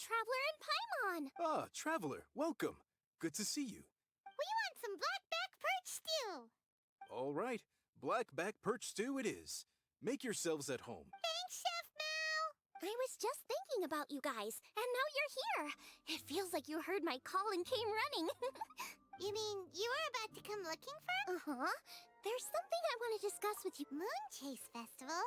Traveler and Paimon! Ah, Traveler, welcome. Good to see you. We want some blackback perch stew! All right, blackback perch stew it is. Make yourselves at home. Thanks, Chef Mao! I was just thinking about you guys, and now you're here. It feels like you heard my call and came running. You mean you were about to come looking for us? Uh-huh. There's something I want to discuss with you. Moon Chase Festival?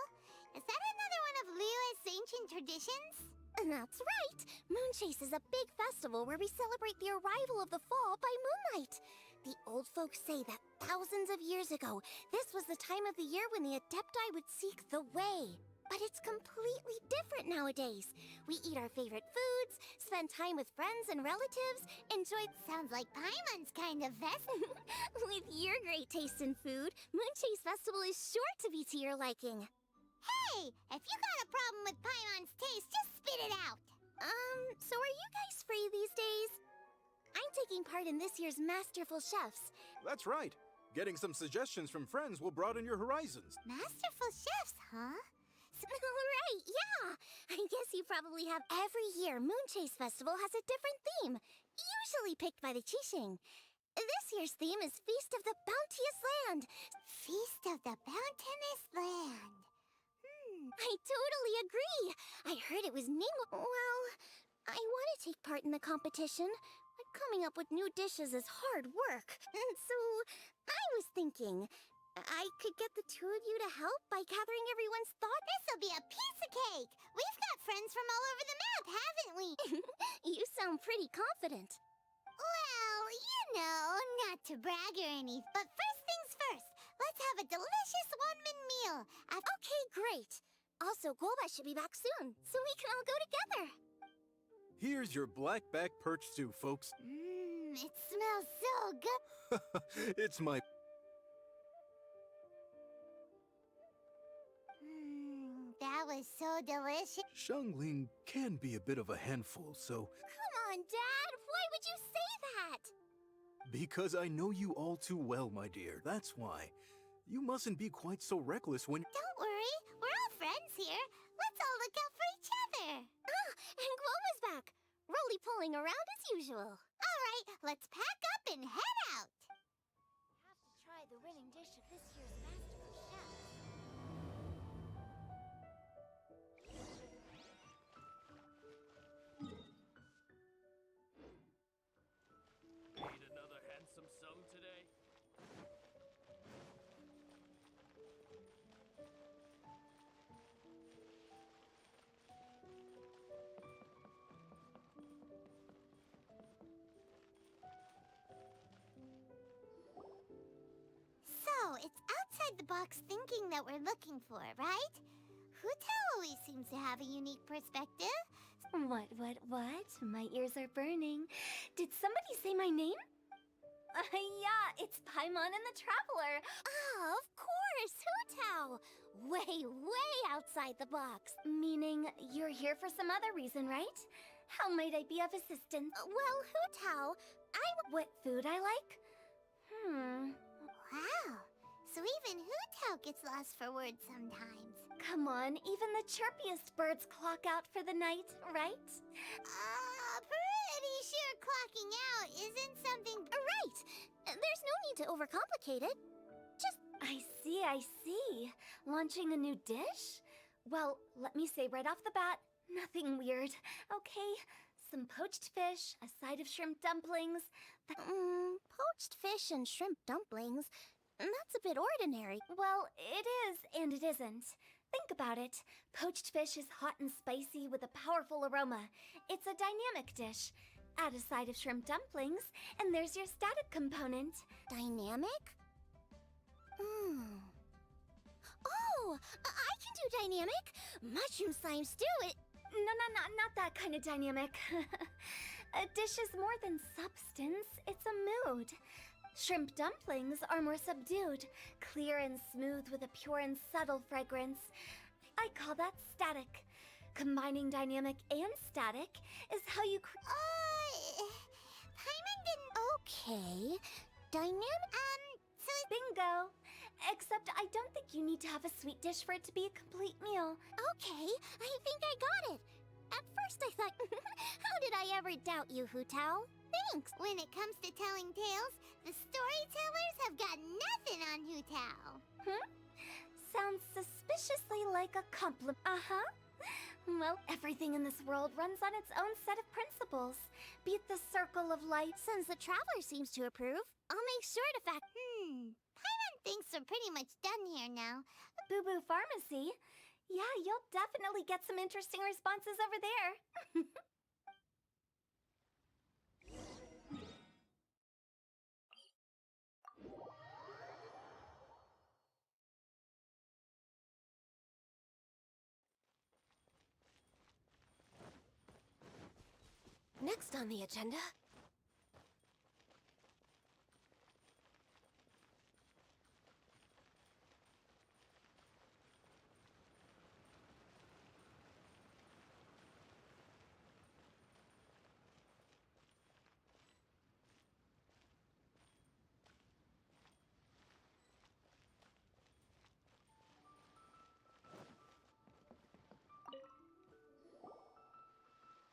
Is that another one of Liyue's ancient traditions? That's right. Moon Chase is a big festival where we celebrate the arrival of the fall by moonlight. The old folks say that thousands of years ago, this was the time of the year when the Adepti would seek the way. But it's completely different nowadays. We eat our favorite foods, spend time with friends and relatives, enjoy— Sounds like Paimon's kind of festival. With your great taste in food, Moon Chase Festival is sure to be to your liking. Hey! If you got a problem with Paimon's taste, just spit it out! So are you guys free these days? I'm taking part in this year's Masterful Chefs. That's right. Getting some suggestions from friends will broaden your horizons. Masterful Chefs, huh? Right, yeah! I guess you probably have— Every year, Moon Chase Festival has a different theme, usually picked by the Qixing. This year's theme is Feast of the Bounteous Land. Feast of the Bounteous Land. I totally agree. I heard it was Well, I want to take part in the competition, but coming up with new dishes is hard work. So, I was thinking, I could get the two of you to help by gathering everyone's thoughts. This'll be a piece of cake! We've got friends from all over the map, haven't we? You sound pretty confident. Well, you know, not to brag or anything, but first things first, let's have a delicious one-man meal. Okay, great. Also, Golbat should be back soon, so we can all go together. Here's your blackback perch stew, folks. It smells so good. It's my... That was so delicious. Xiangling can be a bit of a handful, so... Come on, Dad! Why would you say that? Because I know you all too well, my dear, that's why. You mustn't be quite so reckless when... Don't worry, we're all friends here. Let's all look out for each other. Ah, and Gloma's back. Roly-poling around as usual. All right, let's pack up and head out. Have to try the winning dish of this year's Masterful Chef. Need another handsome sum today? So, it's outside the box thinking that we're looking for, right? Hutao always seems to have a unique perspective. What? My ears are burning. Did somebody say my name? Yeah, it's Paimon and the Traveler. Oh, of course, Hutao! Way outside the box. Meaning, you're here for some other reason, right? How might I be of assistance? Well, Hutao, What food I like? Wow, so even Hutao gets lost for words sometimes. Come on, even the chirpiest birds clock out for the night, right? Pretty sure clocking out isn't something— Right! There's no need to overcomplicate it. Just— I see. Launching a new dish? Well, let me say right off the bat, nothing weird, okay? Some poached fish, a side of shrimp dumplings. Poached fish and shrimp dumplings? That's a bit ordinary. Well, it is and it isn't. Think about it. Poached fish is hot and spicy with a powerful aroma. It's a dynamic dish. Add a side of shrimp dumplings, and there's your static component. Dynamic? Oh, I can do dynamic. Mushroom slime stew, No, not that kind of dynamic. A dish is more than substance, it's a mood. Shrimp dumplings are more subdued, clear and smooth with a pure and subtle fragrance. I call that static. Combining dynamic and static is how you Paimon didn't— Okay. Dynamic— so Bingo! Except I don't think you need to have a sweet dish for it to be a complete meal. Okay, I think I got it. At first I thought, how never doubt you, Hu Tao. Thanks. When it comes to telling tales, the storytellers have got nothing on Hu Tao. Sounds suspiciously like a compliment. Uh-huh. Well, everything in this world runs on its own set of principles. Be it the circle of light. Since the Traveler seems to approve, I'll make sure to Paimon thinks we're pretty much done here now. Boo Boo Pharmacy? Yeah, you'll definitely get some interesting responses over there. Next on the agenda...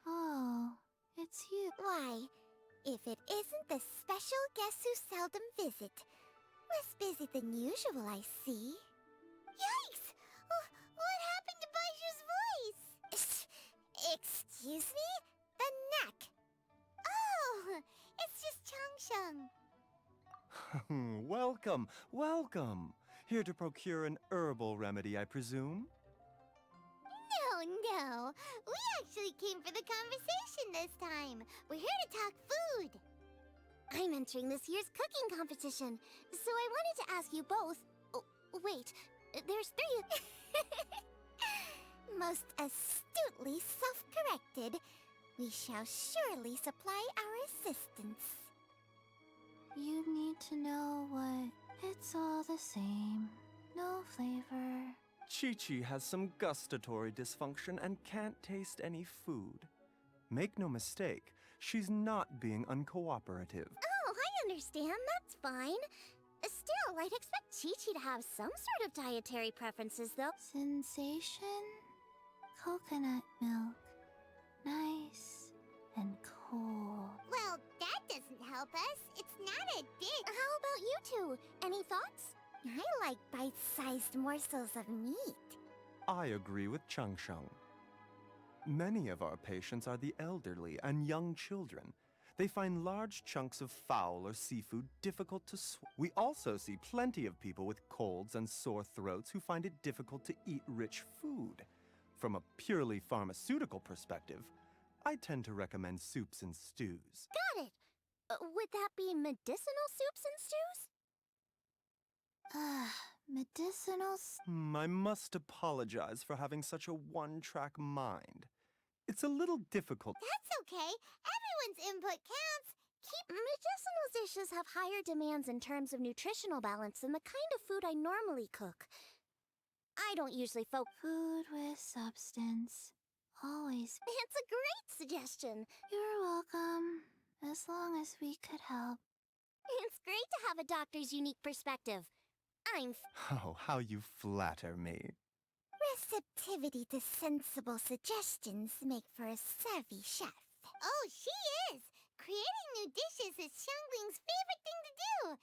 Oh, it's you. Why, if it isn't the special guest who seldom visit. Less busy than usual, I see. Yikes! What happened to Baiju's voice? Excuse me? The neck. Oh, it's just Changsheng. Welcome, welcome. Here to procure an herbal remedy, I presume? No. We actually came for the conversation this time. We're here to talk food. I'm entering this year's cooking competition, so I wanted to ask you both... Oh, wait, there's 3... Most astutely self-corrected. We shall surely supply our assistance. You need to know what? It's all the same. No flavor. Chi-Chi has some gustatory dysfunction and can't taste any food. Make no mistake, she's not being uncooperative. Oh, I understand. That's fine. Still, I'd expect Chi-Chi to have some sort of dietary preferences, though. Sensation? Coconut milk. Nice and cold. Well, that doesn't help us. It's not a dish. How about you two? Any thoughts? I like bite-sized morsels of meat. I agree with Changsheng. Many of our patients are the elderly and young children. They find large chunks of fowl or seafood difficult to swallow. We also see plenty of people with colds and sore throats who find it difficult to eat rich food. From a purely pharmaceutical perspective, I tend to recommend soups and stews. Got it. Would that be medicinal soups and stews? Medicinal... I must apologize for having such a one-track mind. It's a little difficult. That's okay. Everyone's input counts. Medicinal dishes have higher demands in terms of nutritional balance than the kind of food I normally cook. I don't usually Food with substance. Always. It's a great suggestion. You're welcome. As long as we could help. It's great to have a doctor's unique perspective. Oh, how you flatter me. Receptivity to sensible suggestions make for a savvy chef. Oh, she is! Creating new dishes is Xiangling's favorite thing to do.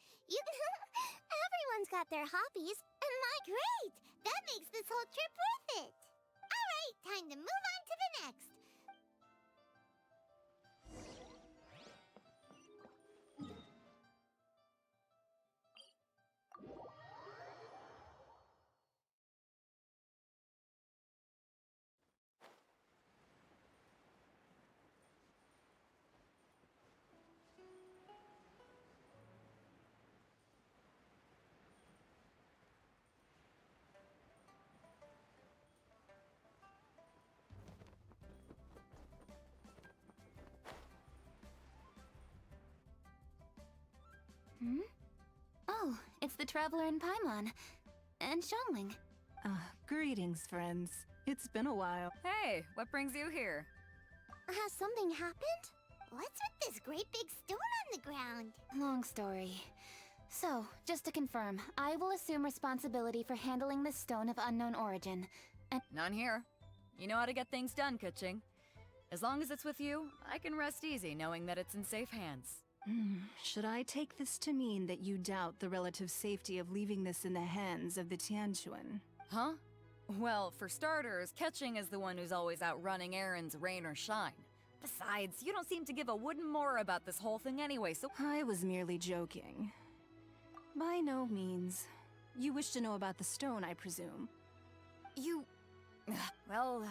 Everyone's got their hobbies, and great! That makes this whole trip worth it. All right, time to move on to the next. Oh, it's the Traveler and Paimon. And Xiangling. Greetings, friends. It's been a while. Hey, what brings you here? Has something happened? What's with this great big stone on the ground? Long story. So, just to confirm, I will assume responsibility for handling this stone of unknown origin. None here. You know how to get things done, Kuching. As long as it's with you, I can rest easy knowing that it's in safe hands. Should I take this to mean that you doubt the relative safety of leaving this in the hands of the Tianquan? Huh? Well, for starters, Ketching is the one who's always out running errands, rain or shine. Besides, you don't seem to give a wooden more about this whole thing anyway, so... I was merely joking. By no means. You wish to know about the stone, I presume. You... Well,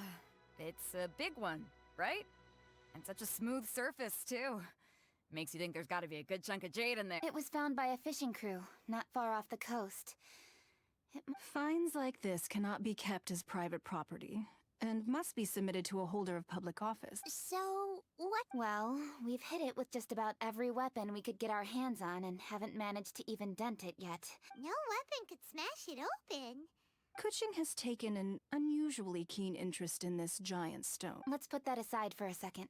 it's a big one, right? And such a smooth surface, too. Makes you think there's gotta be a good chunk of jade in there. It was found by a fishing crew, not far off the coast. Finds like this cannot be kept as private property, and must be submitted to a holder of public office. So, what? Well, we've hit it with just about every weapon we could get our hands on and haven't managed to even dent it yet. No weapon could smash it open. Kuching has taken an unusually keen interest in this giant stone. Let's put that aside for a second.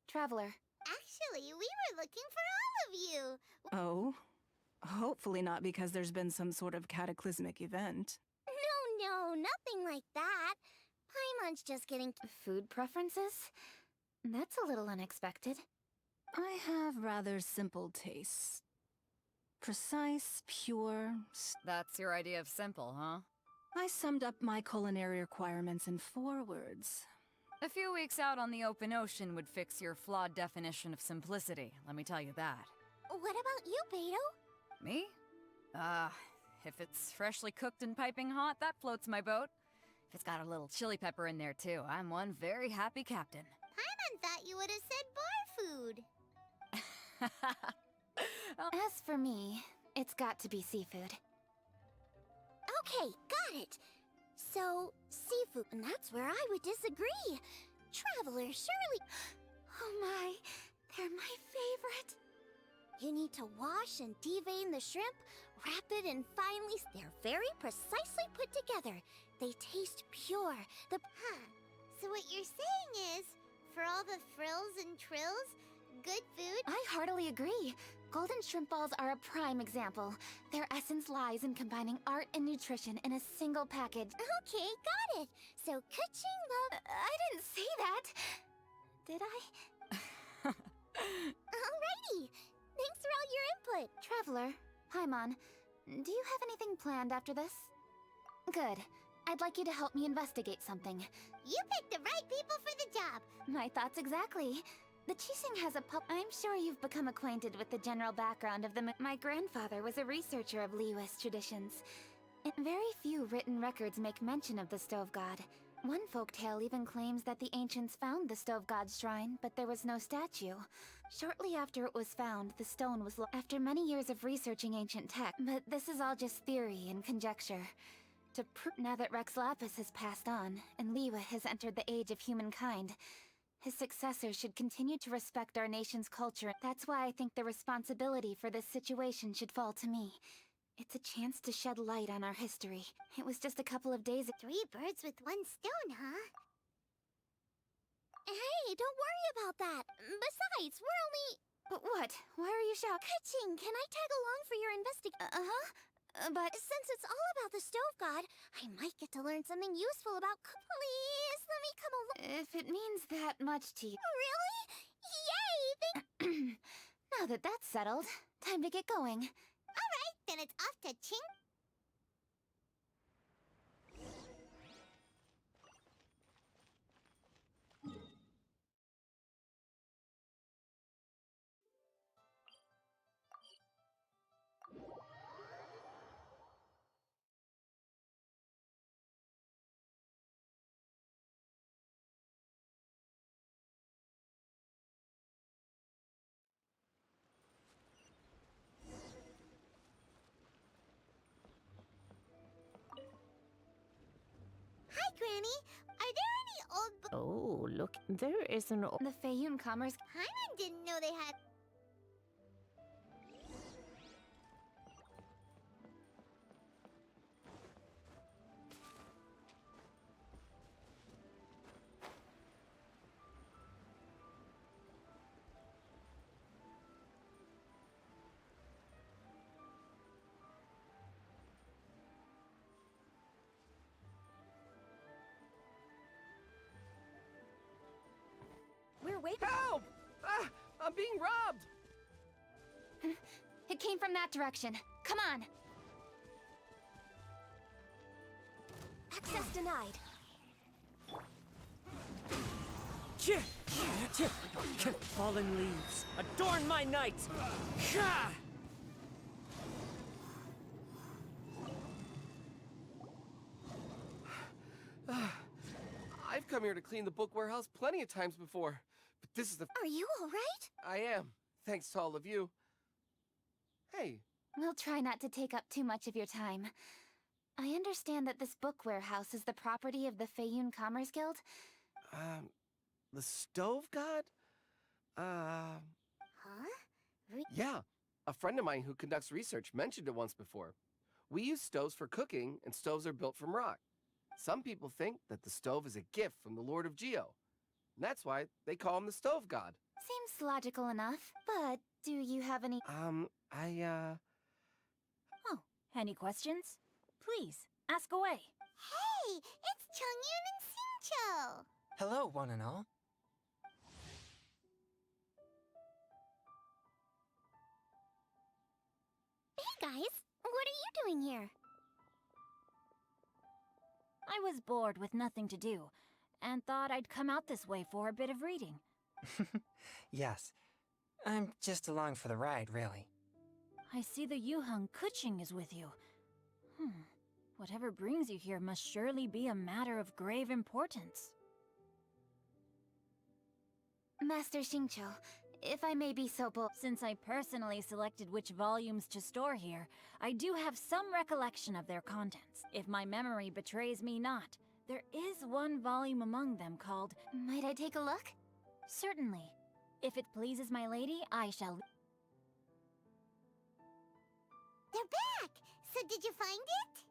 Traveler. Actually, we were looking for all of you. Oh? Hopefully not because there's been some sort of cataclysmic event. No, nothing like that. Paimon's just getting... Food preferences? That's a little unexpected. I have rather simple tastes. Precise, pure... That's your idea of simple, huh? I summed up my culinary requirements in 4 words. A few weeks out on the open ocean would fix your flawed definition of simplicity, let me tell you that. What about you, Beto? Me? If it's freshly cooked and piping hot, that floats my boat. If it's got a little chili pepper in there too, I'm one very happy captain. Paimon thought you would have said bar food. As for me, it's got to be seafood. Okay, got it. So, seafood, and that's where I would disagree. Traveler, surely... Oh my, they're my favorite. You need to wash and devein the shrimp, wrap it, and finally... They're very precisely put together. They taste pure. So what you're saying is, for all the frills and trills, good food... I heartily agree. Golden shrimp balls are a prime example. Their essence lies in combining art and nutrition in a single package. Okay, got it. So, Kuching love... I didn't say that. Did I? Alrighty. Thanks for all your input. Traveler, Paimon, do you have anything planned after this? Good. I'd like you to help me investigate something. You picked the right people for the job. My thoughts exactly. The Qixing has a pup. I'm sure you've become acquainted with the general background of the My grandfather was a researcher of Liyue's traditions. And very few written records make mention of the Stove God. One folktale even claims that the ancients found the Stove God's shrine, but there was no statue. Shortly after it was found, the stone was after many years of researching ancient tech. But this is all just theory and conjecture. To prove now that Rex Lapis has passed on, and Liyue has entered the age of humankind, his successors should continue to respect our nation's culture. That's why I think the responsibility for this situation should fall to me. It's a chance to shed light on our history. It was just a couple of days. 3 birds with 1 stone, huh? Hey, don't worry about that. Besides, we're only... What? Why are you shouting? Kuching, can I tag along for your investigation? But since it's all about the Stove God, I might get to learn something useful about... Please, let me come along. if it means that much to you... Really? Yay! Now that that's settled, time to get going. Alright, then it's off to Ching... Hi, Granny. Are there any old... Oh, look, there is an old... The Feiyun Commerce... Paimon didn't know they had... right? Help! Ah, I'm being robbed! It came from that direction. Come on! Access denied. Fallen leaves, adorn my night! I've come here to clean the book warehouse plenty of times before, but this is the... Are you all right? I am, thanks to all of you. Hey, We'll try not to take up too much of your time. I understand that this book warehouse is the property of the Feiyun Commerce Guild. the stove god? Huh? Yeah, a friend of mine who conducts research mentioned it once before. We use stoves for cooking, and stoves are built from rock. Some people think that the stove is a gift from the Lord of Geo. And that's why they call him the stove god. Seems logical enough, but do you have any... Oh, any questions? Please, ask away. Hey, it's Chongyun and Xingqiu! Hello, one and all. Hey guys, what are you doing here? I was bored with nothing to do, and thought I'd come out this way for a bit of reading. Yes. I'm just along for the ride, really. I see the Yuheng Kuching is with you. Whatever brings you here must surely be a matter of grave importance. Master Xingqiu, if I may be so bold... Since I personally selected which volumes to store here, I do have some recollection of their contents. If my memory betrays me not, there is one volume among them called... Might I take a look? Certainly. If it pleases my lady, I shall... They're back! So did you find it?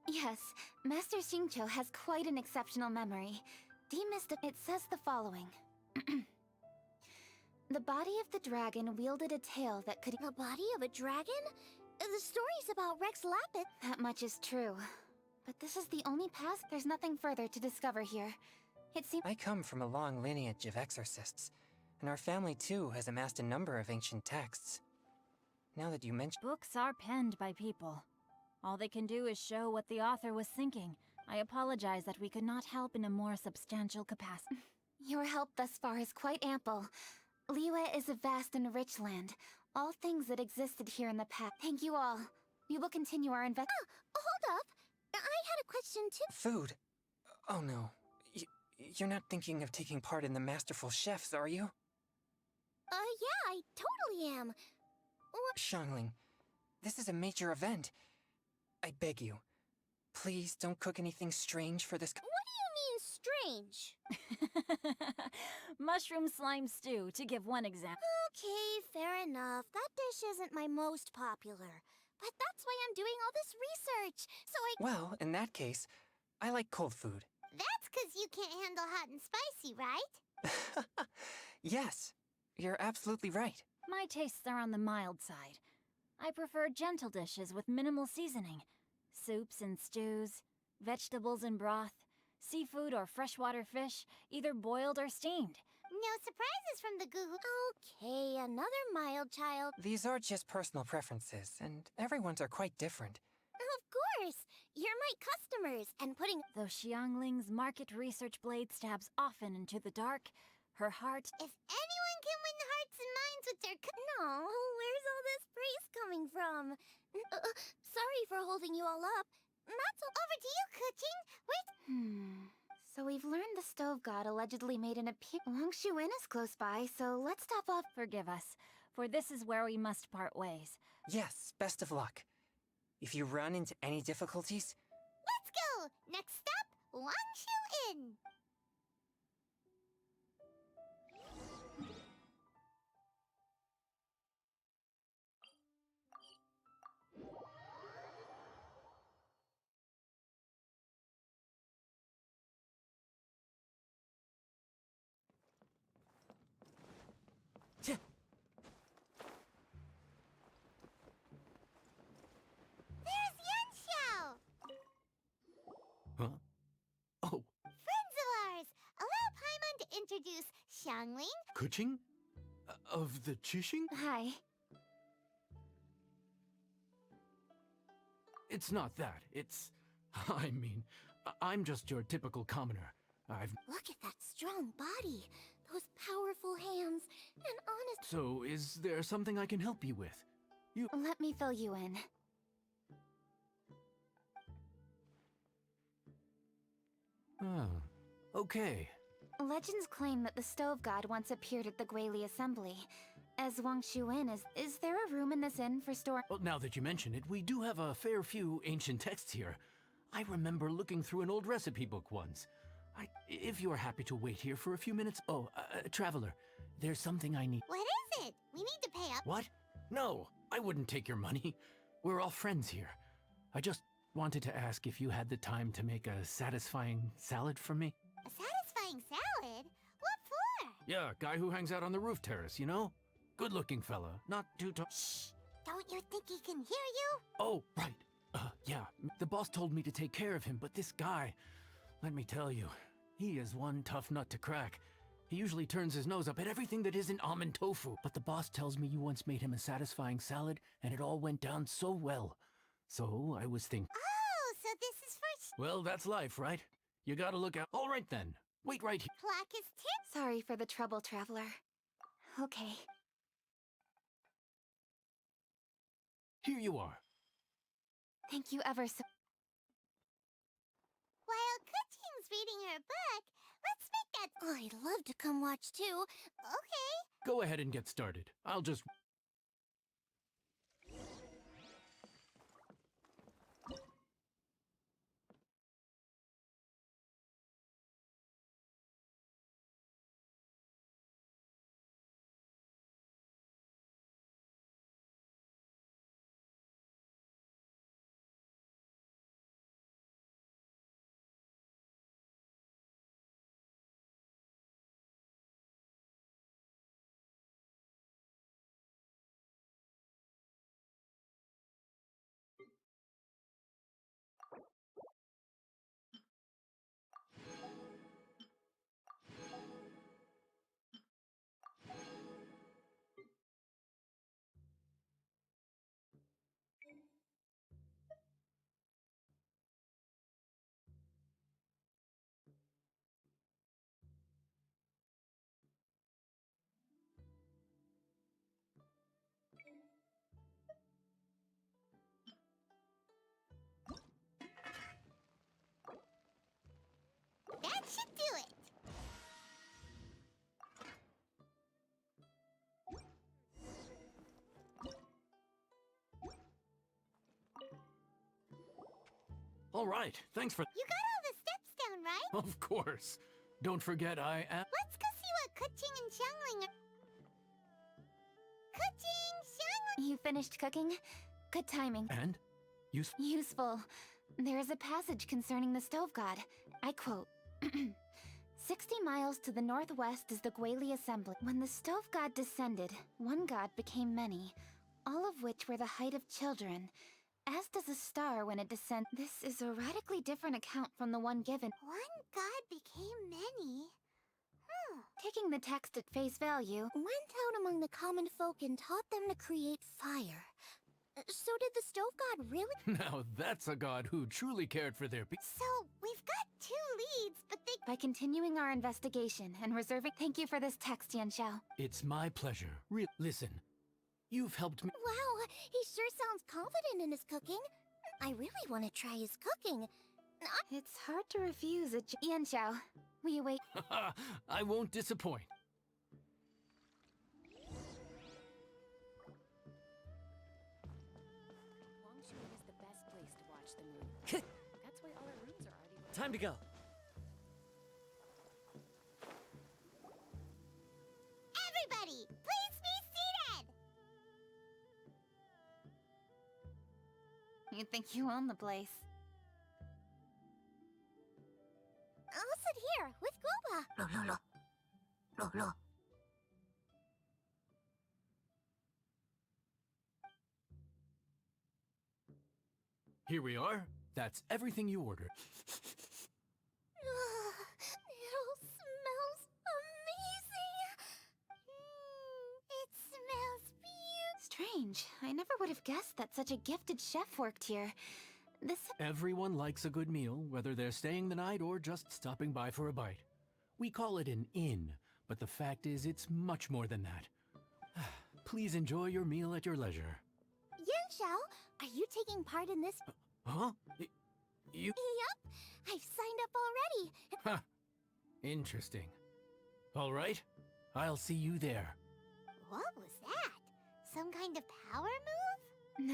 Yes, Master Xingqiu has quite an exceptional memory. It says the following. The body of the dragon wielded a tail that could... The body of a dragon? The story's about Rex Lapis. That much is true. But this is the only path. There's nothing further to discover here. It seems... I come from a long lineage of exorcists, and our family too has amassed a number of ancient texts. Now that you mention... Books are penned by people. All they can do is show what the author was thinking. I apologize that we could not help in a more substantial capacity. Your help thus far is quite ample. Liyue is a vast and rich land. All things that existed here in the past. Thank you all. We will continue our hold up. I had a question too. Food? Oh no. You're not thinking of taking part in the Masterful Chefs, are you? Yeah, I totally am. Xiangling, this is a major event. I beg you, please don't cook anything strange for this... What do you mean, strange? Mushroom slime stew, to give one example. Okay, fair enough. That dish isn't my most popular. But that's why I'm doing all this research, so I... Well, in that case, I like cold food. That's 'cause you can't handle hot and spicy, right? Yes, you're absolutely right. My tastes are on the mild side. I prefer gentle dishes with minimal seasoning. Soups and stews, vegetables and broth, seafood or freshwater fish, either boiled or steamed. No surprises from the goo. Okay, another mild child. These are just personal preferences, and everyone's are quite different. Of course! You're my customers, and putting... Though Xiangling's market research blade stabs often into the dark, her heart... If anyone can win hearts and minds with their... No, where's all this praise coming from? Sorry for holding you all up. That's all... Over to you, Kuching! Wait... So we've learned the stove god allegedly made an appearance. Longshu Inn is close by, so let's stop off... Forgive us, for this is where we must part ways. Yes, best of luck. If you run into any difficulties... Let's go! Next stop, Longshu Inn! Huh? Oh, Xiangling? Kuching? Of the Chishing? Hi. It's not that. It's... I mean, I'm just your typical commoner. I've... Look at that strong body, those powerful hands, and honest... So, is there something I can help you with? Let me fill you in. Oh, okay. Legends claim that the Stove God once appeared at the Guili Assembly. As Wang Shuin is there a room in this inn for store? Well, now that you mention it, we do have a fair few ancient texts here. I remember looking through an old recipe book once. If you are happy to wait here for a few minutes... Oh, Traveler, there's something I need... What is it? We need to pay up. What? No, I wouldn't take your money. We're all friends here. I just wanted to ask if you had the time to make a satisfying salad for me. A satisfying salad? What for? Yeah, guy who hangs out on the roof terrace, you know? Good-looking fella, not too tall. Shh! Don't you think he can hear you? Oh, right. Yeah, the boss told me to take care of him, but this guy, let me tell you, he is one tough nut to crack. He usually turns his nose up at everything that isn't almond tofu. But the boss tells me you once made him a satisfying salad, and it all went down so well. So I was thinking... Oh, so this is for... Well, that's life, right? You gotta look out. All right then. Wait right here. Plaque is tip. Sorry for the trouble, Traveler. Okay. Here you are. Thank you ever so... While Kuching's reading her book, let's make that... Oh, I'd love to come watch too. Okay. Go ahead and get started. I'll just... That should do it. All right, thanks for... You got all the steps down, right? Of course. Don't forget I am... Let's go see what Kuching and Xiangling are... Kuching, Xiangling... You finished cooking? Good timing. And? Useful. There is a passage concerning the Stove God. I quote, 60 miles to the northwest is the Guili Assembly. When the Stove God descended, one god became many, all of which were the height of children. As does a star when it descends. This is a radically different account from the one given. One god became many? Taking the text at face value, Went out among the common folk and taught them to create fire. So did the Stove God really? Now that's a god who truly cared for their people. So, we've got 2 leads, but they... by continuing our investigation and reserving... Thank you for this text, Yanxiao. It's my pleasure. Listen, you've helped me... Wow, he sure sounds confident in his cooking. I really want to try his cooking. It's hard to refuse a... Yanxiao, we await... I won't disappoint. That's why all our rooms are already... Time to go. Everybody, please be seated! You think you own the place. I'll sit here with Guoba. Here we are. That's everything you ordered. It all smells amazing. strange. I never would have guessed that such a gifted chef worked here. This... Everyone likes a good meal, whether they're staying the night or just stopping by for a bite. We call it an inn, but the fact is it's much more than that. Please enjoy your meal at your leisure. Yanxiao, are you taking part in this? Huh? You? Yup, I've signed up already. Huh. Interesting. All right, I'll see you there. What was that? Some kind of power move?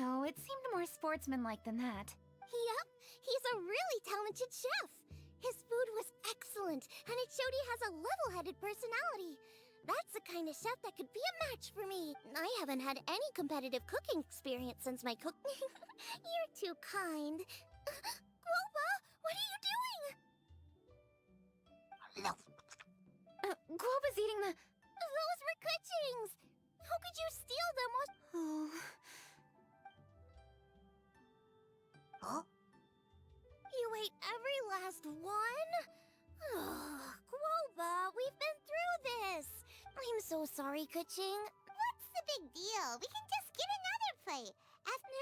No, it seemed more sportsmanlike than that. Yup, he's a really talented chef. His food was excellent, and it showed he has a level-headed personality. That's the kind of chef that could be a match for me. I haven't had any competitive cooking experience since my cook... You're too kind. Guoba, what are you doing? No. Guoba's eating the... Those were Kuchings! How could you steal them? Oh... Huh? You ate every last one? Guoba, we've been through this. I'm so sorry, Kuching. What's the big deal? We can just get another plate.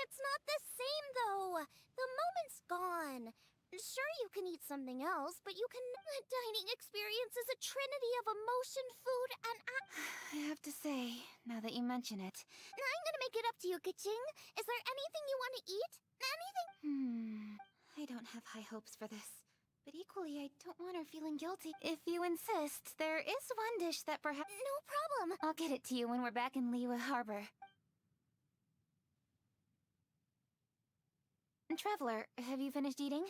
It's not the same, though. The moment's gone. Sure, you can eat something else, but you can... The dining experience is a trinity of emotion, food, and... I have to say, now that you mention it... I'm gonna make it up to you, Kuching. Is there anything you want to eat? Anything? I don't have high hopes for this. But equally, I don't want her feeling guilty. If you insist, there is one dish that perhaps... No problem. I'll get it to you when we're back in Liyue Harbor. Traveler, have you finished eating?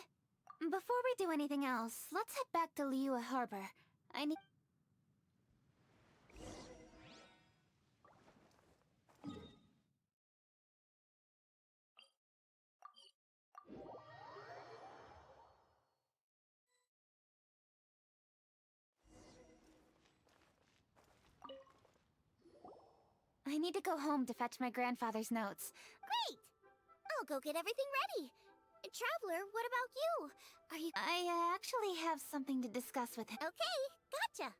Before we do anything else, let's head back to Liyue Harbor. I need... I need to go home to fetch my grandfather's notes. Great! I'll go get everything ready. Traveler, what about you? Are you... I actually have something to discuss with him. Okay, gotcha.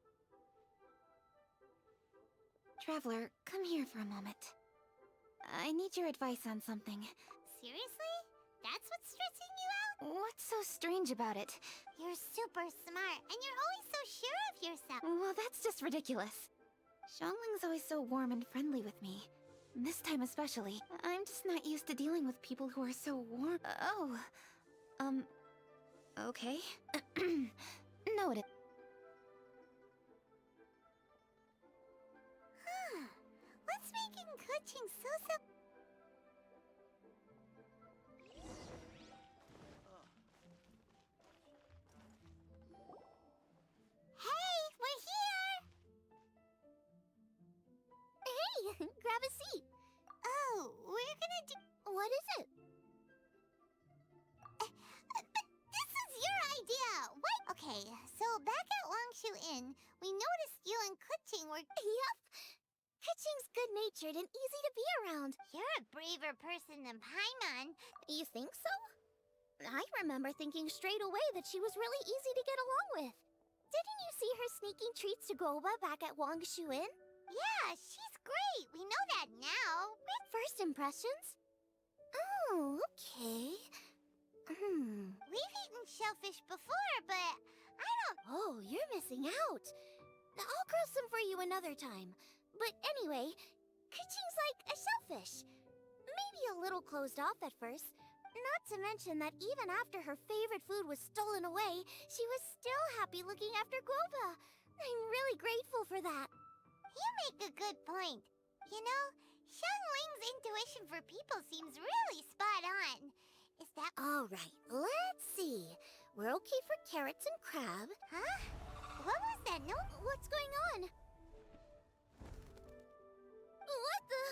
Traveler, come here for a moment. I need your advice on something. Seriously? That's what's stressing you out? What's so strange about it? You're super smart, and you're always so sure of yourself. Well, that's just ridiculous. Xiangling's always so warm and friendly with me. This time especially. I'm just not used to dealing with people who are so warm. Okay. Noted. What's making Kuching so... Hey, we're here! Hey, grab a seat. Oh, we're gonna do... What is it? But this is your idea! What? Okay, so back at Wangshu Inn, we noticed you and Kuching were... Yup! Kuching's good-natured and easy to be around. You're a braver person than Paimon. You think so? I remember thinking straight away that she was really easy to get along with. Didn't you see her sneaking treats to Guoba back at Wangshu Inn? Yeah, she's great. We know that now. First impressions? Oh, okay. We've eaten shellfish before, but I don't... Oh, you're missing out. I'll grill some for you another time. But anyway, Kuching's like a shellfish. Maybe a little closed off at first. Not to mention that even after her favorite food was stolen away, she was still happy looking after Guoba. I'm really grateful for that. You make a good point. You know, Xiangling's intuition for people seems really spot on. Is that... All right, let's see. We're okay for carrots and crab. Huh? What was that note? What's going on? What the...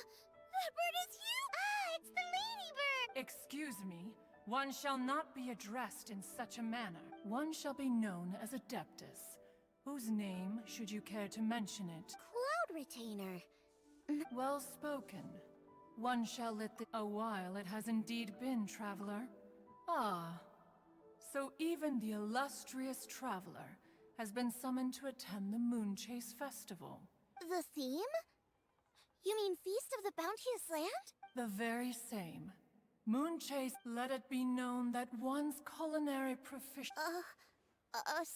That bird is you? Ah, it's the ladybird! Excuse me. One shall not be addressed in such a manner. One shall be known as Adeptus. Whose name, should you care to mention it? Cloud Retainer. Well spoken. One shall let the... A while it has indeed been, traveler. Ah. So even the illustrious traveler has been summoned to attend the Moonchase Festival. The theme? You mean Feast of the Bounteous Land? The very same. Moonchase, let it be known that one's culinary proficiency...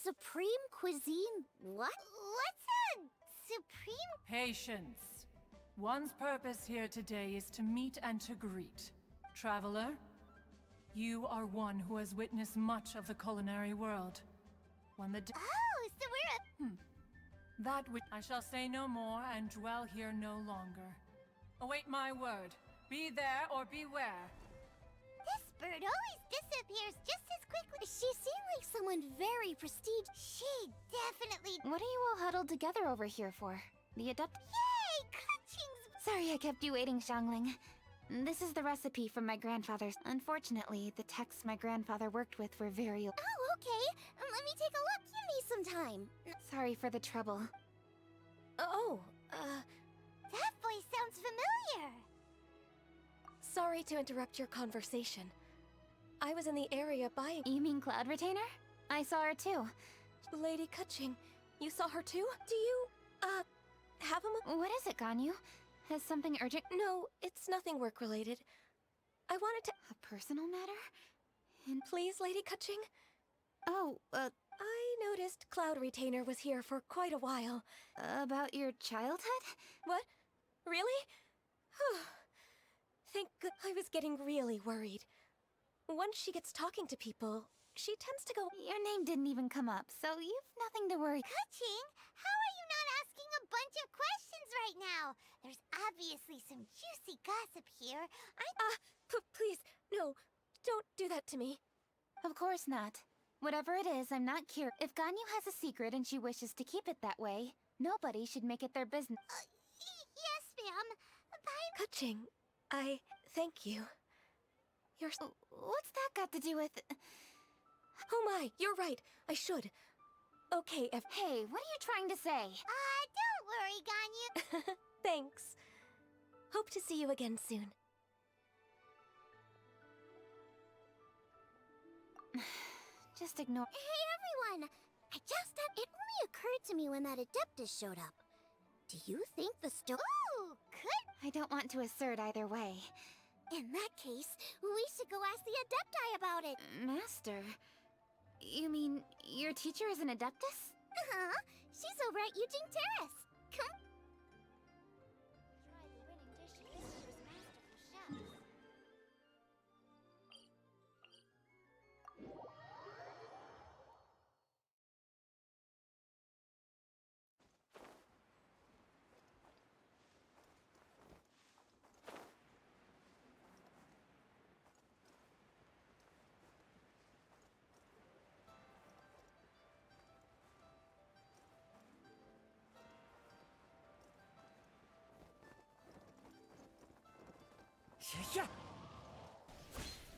Supreme cuisine? What? What's a supreme? Patience. One's purpose here today is to meet and to greet. Traveler, you are one who has witnessed much of the culinary world. One that... Oh, so we're a... That which I shall say no more and dwell here no longer. Await my word. Be there or beware. This bird always disappears just as quickly. She seemed like someone very prestige. She definitely... What are you all huddled together over here for? The adept... Yay! Kaching's... Sorry I kept you waiting, Xiangling. This is the recipe from my grandfather's. Unfortunately, the texts my grandfather worked with were very... Oh, okay. Let me take a look. Give me some time. Sorry for the trouble. That voice sounds familiar. Sorry to interrupt your conversation. I was in the area buying... You mean Cloud Retainer? I saw her too. Lady Kaching, you saw her too? Do you, have a What is it, Ganyu? Has something urgent... No, it's nothing work-related. I wanted to... A personal matter? And please, Lady Kaching? Oh, I noticed Cloud Retainer was here for quite a while. About your childhood? What? Really? Thank good. I was getting really worried. Once she gets talking to people, she tends to go... Your name didn't even come up, so you've nothing to worry... Kaching, how are you not asking a bunch of questions right now? There's obviously some juicy gossip here. Please, no. Don't do that to me. Of course not. Whatever it is, I'm not curious. If Ganyu has a secret and she wishes to keep it that way, nobody should make it their business. Yes, ma'am. Bye. Kaching, I thank you. You're... What's that got to do with... Oh my, you're right. I should. Okay, Hey, what are you trying to say? Don't worry, Ganyu. Thanks. Hope to see you again soon. Just ignore... Hey, everyone! It only occurred to me when that Adeptus showed up. Do you think the Ooh, could... I don't want to assert either way. In that case, we should go ask the Adepti about it. Master? You mean your teacher is an Adeptus? Uh-huh. She's over at Eugene Terrace. Come. Try the winning dish at this year's Masterful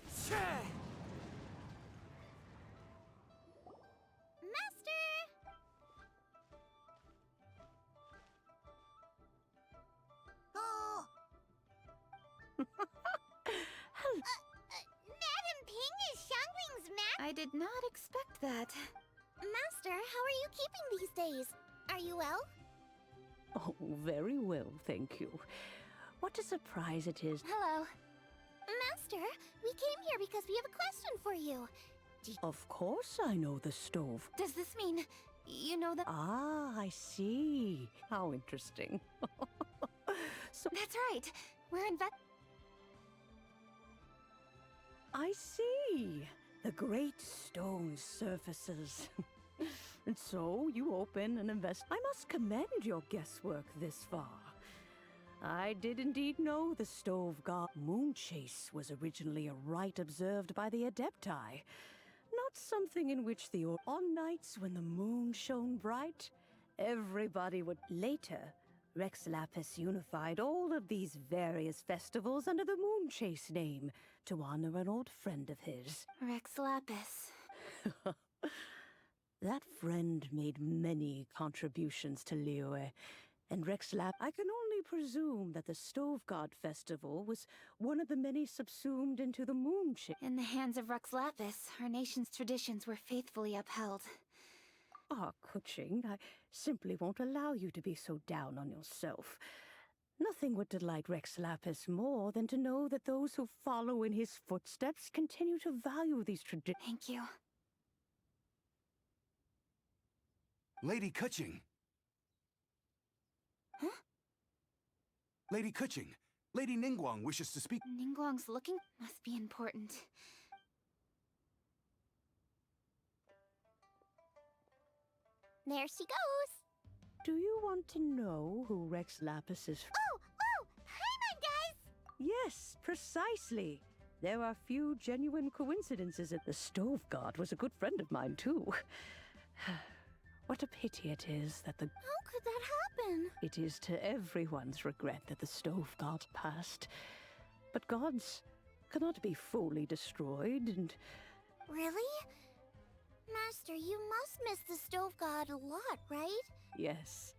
Chefs. Master! Oh! Madam Ping is Xiangling's I did not expect that. Master, how are you keeping these days? Are you well? Oh, very well, thank you. What a surprise it is. Hello. Master, we came here because we have a question for you. Of course I know the stove. Does this mean you know the... Ah, I see. How interesting. So That's right. We're I see. The great stone surfaces. And so you open and invest. I must commend your guesswork this far. I did indeed know the stove god Moonchase was originally a rite observed by the Adepti, not something in which on nights when the moon shone bright, everybody would... Later, Rex Lapis unified all of these various festivals under the Moonchase name to honor an old friend of his. Rex Lapis. That friend made many contributions to Liyue, and Rex I can only presume that the Stove God Festival was one of the many subsumed into the Moonchase. In the hands of Rex Lapis, our nation's traditions were faithfully upheld. Ah, Kuching, I simply won't allow you to be so down on yourself. Nothing would delight Rex Lapis more than to know that those who follow in his footsteps continue to value these traditions. Thank you. Lady Kuching. Huh? Lady Kuching, Lady Ningguang wishes to speak. Ningguang's looking must be important. There she goes. Do you want to know who Rex Lapis is? Oh! Paimon, guys! Yes, precisely. There are few genuine coincidences. The Stove God was a good friend of mine, too. What a pity it is that the... How could that happen? It is to everyone's regret that the Stove God passed. But gods cannot be fully destroyed, and... Really? Master, you must miss the Stove God a lot, right? Yes.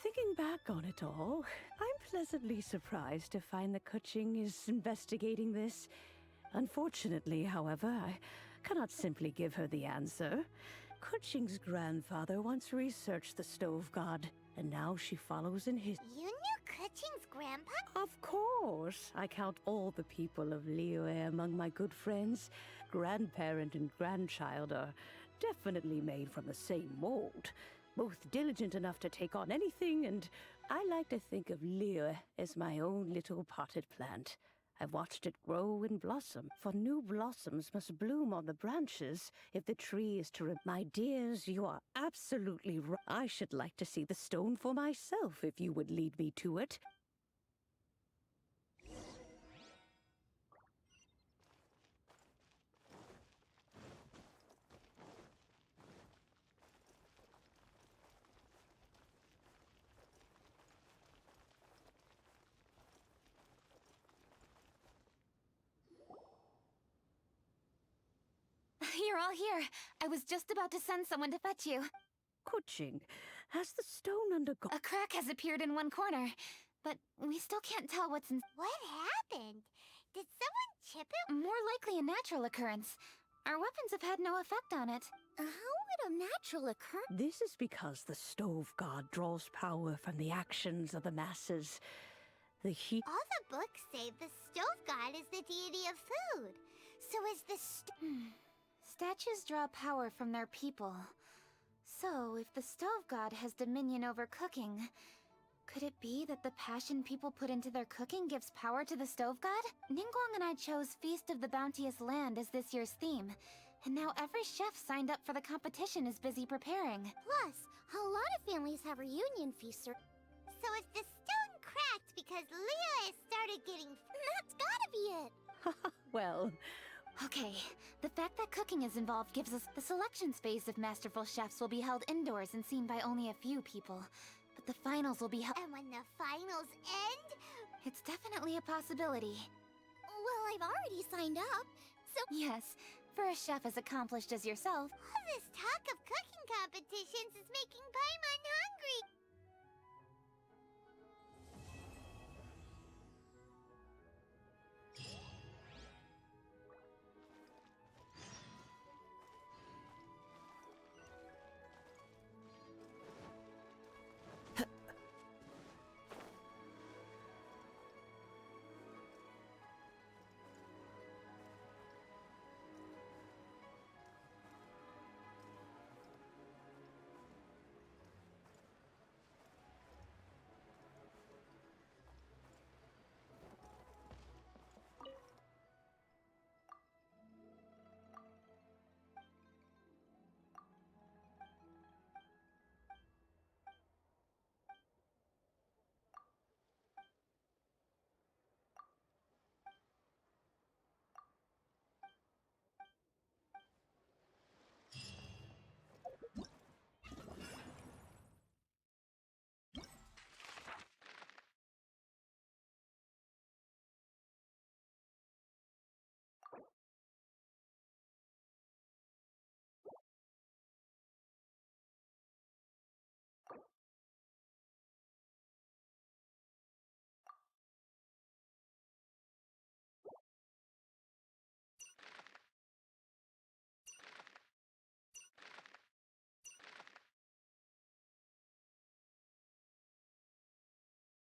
Thinking back on it all, I'm pleasantly surprised to find that Kuching is investigating this. Unfortunately, however, I cannot simply give her the answer. Kuching's grandfather once researched the Stove God, and now she follows in his... You knew Kuching's grandpa? Of course! I count all the people of Liyue among my good friends. Grandparent and grandchild are definitely made from the same mold. Both diligent enough to take on anything, and I like to think of Liyue as my own little potted plant. I've watched it grow and blossom, for new blossoms must bloom on the branches if the tree is to... My dears, you are absolutely right. I should like to see the stone for myself if you would lead me to it. You're all here. I was just about to send someone to fetch you. Kuching, has the stone undergone... A crack has appeared in one corner, but we still can't tell what's in... What happened? Did someone chip it? More likely a natural occurrence. Our weapons have had no effect on it. How would a natural occur? This is because the Stove God draws power from the actions of the masses. The heat... All the books say the Stove God is the deity of food. So is the Statues draw power from their people. So, if the Stove God has dominion over cooking, could it be that the passion people put into their cooking gives power to the Stove God? Ningguang and I chose Feast of the Bounteous Land as this year's theme, and now every chef signed up for the competition is busy preparing. Plus, a lot of families have reunion feasts. So if the stone cracked because Liyue started getting... That's gotta be it! Well... Okay, the fact that cooking is involved gives us... The selections phase of Masterful Chefs will be held indoors and seen by only a few people. But the finals will be held... And when the finals end? It's definitely a possibility. Well, I've already signed up, so... Yes, for a chef as accomplished as yourself. All this talk of cooking competitions is making Paimon